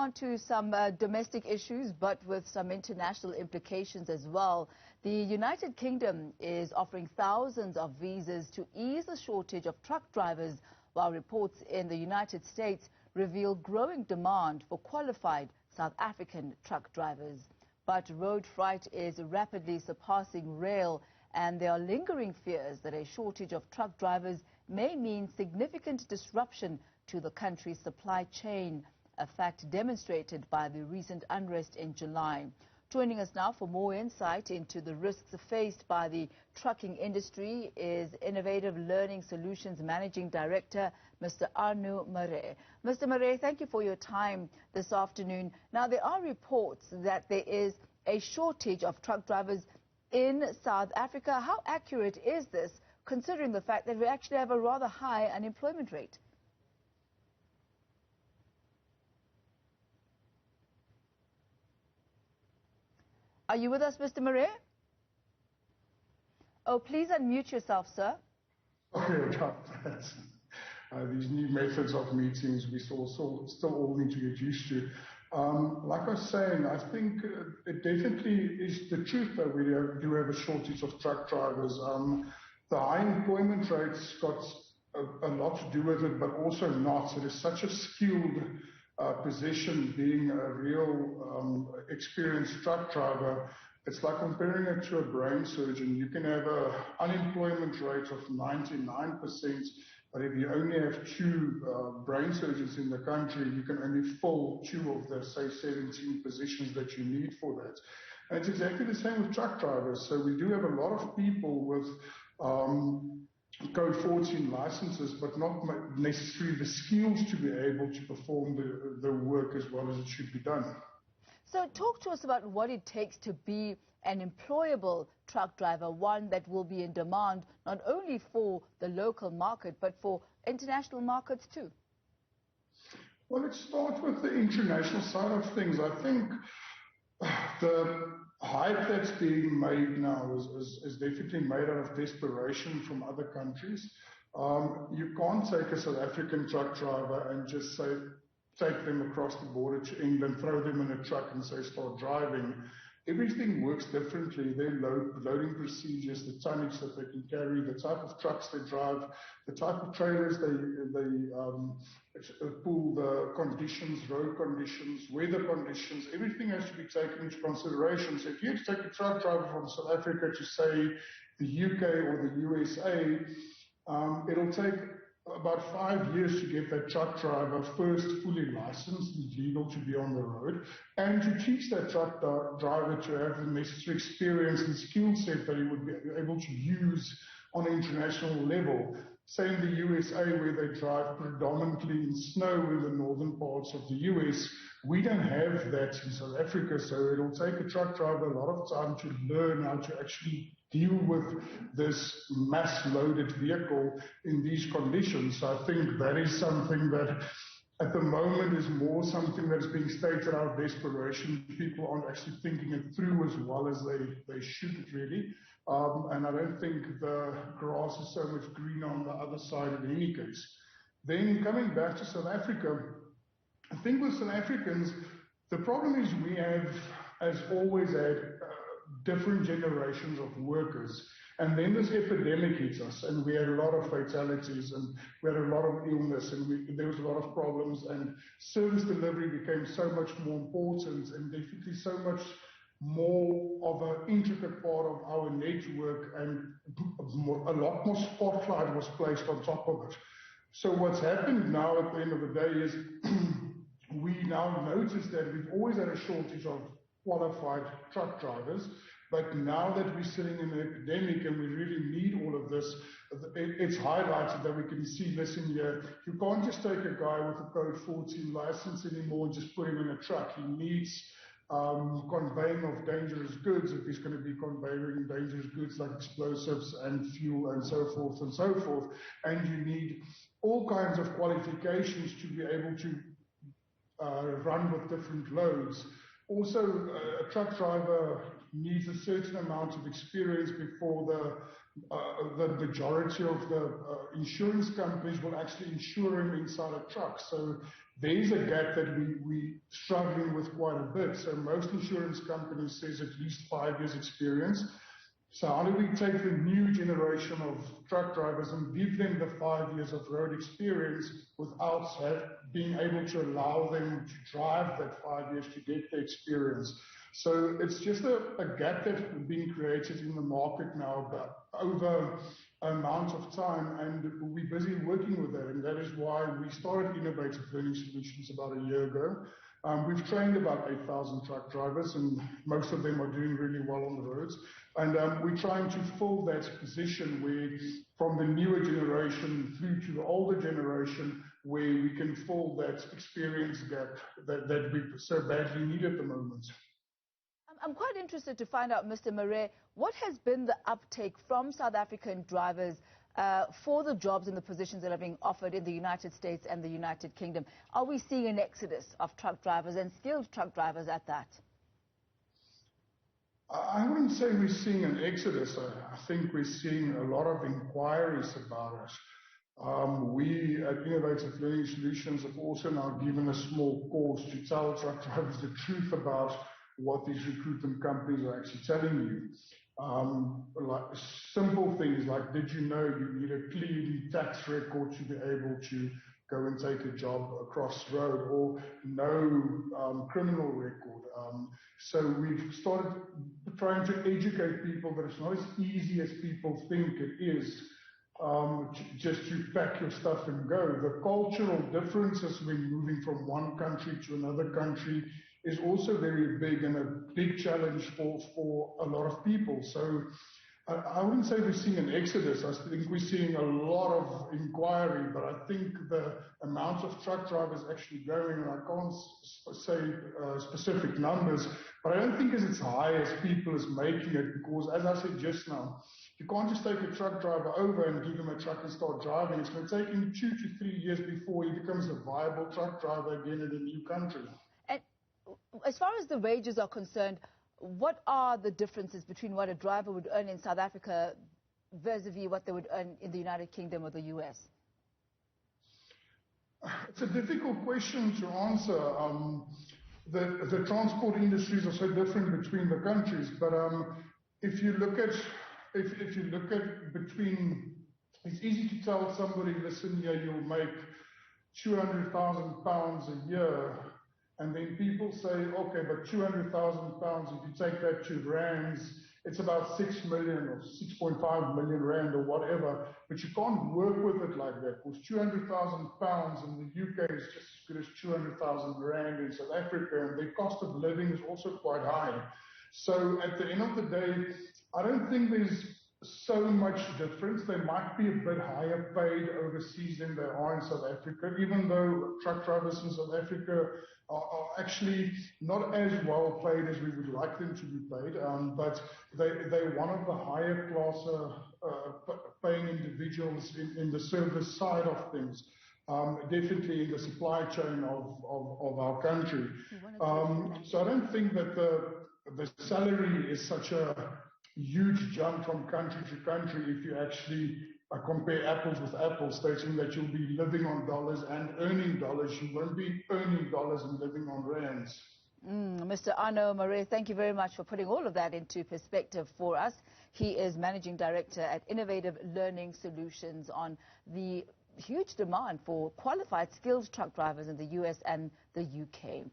on to some domestic issues, but with some international implications as well. The United Kingdom is offering thousands of visas to ease the shortage of truck drivers, while reports in the United States reveal growing demand for qualified South African truck drivers. But road freight is rapidly surpassing rail, and there are lingering fears that a shortage of truck drivers may mean significant disruption to the country's supply chain, a fact demonstrated by the recent unrest in July. Joining us now for more insight into the risks faced by the trucking industry is Innovative Learning Solutions Managing Director, Mr. Arnoux Maré. Mr. Maré, thank you for your time this afternoon. Now, there are reports that there is a shortage of truck drivers in South Africa. How accurate is this, considering the fact that we actually have a rather high unemployment rate? Are you with us, Mr. Maré? Oh, please unmute yourself, sir. Sorry about that. These new methods of meetings we still all need to get used to. Like I was saying, I think it definitely is the truth that we do have a shortage of truck drivers. The high employment rate's got a lot to do with it, but also not. It is such a skilled position, being a real experienced truck driver. It's like comparing it to a brain surgeon. You can have an unemployment rate of 99%, but if you only have two brain surgeons in the country, you can only fill 2 of the, say, 17 positions that you need for that. And it's exactly the same with truck drivers. So we do have a lot of people with Code 14 licenses, but not necessarily the skills to be able to perform the work as well as it should be done. So talk to us about what it takes to be an employable truck driver, one that will be in demand not only for the local market, but for international markets too. Well, it starts with the international side of things. I think the hype that's being made now is definitely made out of desperation from other countries. You can't take a South African truck driver and just say, take them across the border to England, throw them in a truck and say, start driving. Everything works differently. Their loading procedures, the tonnage that they can carry, the type of trucks they drive, the type of trailers they pull, the conditions, road conditions, weather conditions, everything has to be taken into consideration. So if you have to take a truck driver from South Africa to, say, the UK or the USA, it'll take about 5 years to get that truck driver first fully licensed and legal to be on the road, and to teach that truck driver to have the necessary experience and skill set that he would be able to use on an international level. Say in the USA, where they drive predominantly in snow in the northern parts of the US, we don't have that in South Africa, so it'll take a truck driver a lot of time to learn how to actually deal with this mass-loaded vehicle in these conditions. So I think that is something that at the moment is more something that's being stated out of desperation. People aren't actually thinking it through as well as they should, really. And I don't think the grass is so much greener on the other side in any case. Then coming back to South Africa, I think with South Africans, the problem is we have, as always, had different generations of workers. And then this epidemic hits us, and we had a lot of fatalities, and we had a lot of illness, and there was a lot of problems, and service delivery became so much more important, and definitely so much more of an intricate part of our network, and a lot more spotlight was placed on top of it. So what's happened now at the end of the day is we now notice that we've always had a shortage of qualified truck drivers, but now that we're sitting in an epidemic and we really need all of this, it's highlighted that we can see, listen here, you can't just take a guy with a Code 14 license anymore and just put him in a truck. He needs conveying of dangerous goods, if he's going to be conveying dangerous goods like explosives and fuel and so forth and so forth. And you need all kinds of qualifications to be able to run with different loads. Also, a truck driver needs a certain amount of experience before the majority of the insurance companies will actually insure him inside a truck. So there's a gap that we're struggling with quite a bit. So most insurance companies says at least 5 years experience. So how do we take the new generation of truck drivers and give them the 5 years of road experience without being able to allow them to drive that 5 years to get the experience? So it's just a gap that's being created in the market now, but over an amount of time, and we're busy working with that, and that is why we started Innovative Learning Solutions about a year ago. We've trained about 8,000 truck drivers, and most of them are doing really well on the roads. And we're trying to fill that position where, from the newer generation through to the older generation, where we can fill that experience gap that we so badly need at the moment. I'm quite interested to find out, Mr. Maré, what has been the uptake from South African drivers for the jobs and the positions that are being offered in the United States and the United Kingdom? Are we seeing an exodus of truck drivers and skilled truck drivers at that? I wouldn't say we're seeing an exodus. I think we're seeing a lot of inquiries about us. We at Innovative Learning Solutions have also now given a small course to tell truck drivers the truth about what these recruitment companies are actually telling you. Like simple things like, did you know you need a clean tax record to be able to go and take a job across the road, or no criminal record. So we've started trying to educate people that it's not as easy as people think it is, just to pack your stuff and go. The cultural differences when moving from one country to another country is also very big and a big challenge for a lot of people. So I wouldn't say we're seeing an exodus. I think we're seeing a lot of inquiry, but I think the amount of truck drivers actually going, and I can't say specific numbers, but I don't think it's as high as people is making it, because as I said just now, you can't just take a truck driver over and give him a truck and start driving. It's going to take him 2 to 3 years before he becomes a viable truck driver again in a new country. And as far as the wages are concerned, what are the differences between what a driver would earn in South Africa vis-a-vis what they would earn in the United Kingdom or the US? It's a difficult question to answer. The transport industries are so different between the countries, but if you look at between, it's easy to tell somebody, listen here, you'll make £200,000 a year. And then people say, okay, but £200,000, if you take that to rands, it's about 6 million or 6.5 million rand or whatever. But you can't work with it like that, because £200,000 in the UK is just as good as 200,000 rand in South Africa, and the cost of living is also quite high. So at the end of the day, I don't think there's so much difference. They might be a bit higher paid overseas than they are in South Africa, even though truck drivers in South Africa are actually not as well paid as we would like them to be paid, but they're one of the higher class paying individuals in the service side of things, definitely in the supply chain of our country. So I don't think that the salary is such a huge jump from country to country if you actually compare apples with apples, stating that you'll be living on dollars and earning dollars. You won't be earning dollars and living on rands. Mr. Arnoux, Maré, thank you very much for putting all of that into perspective for us. He is Managing Director at Innovative Learning Solutions on the huge demand for qualified, skilled truck drivers in the US and the UK.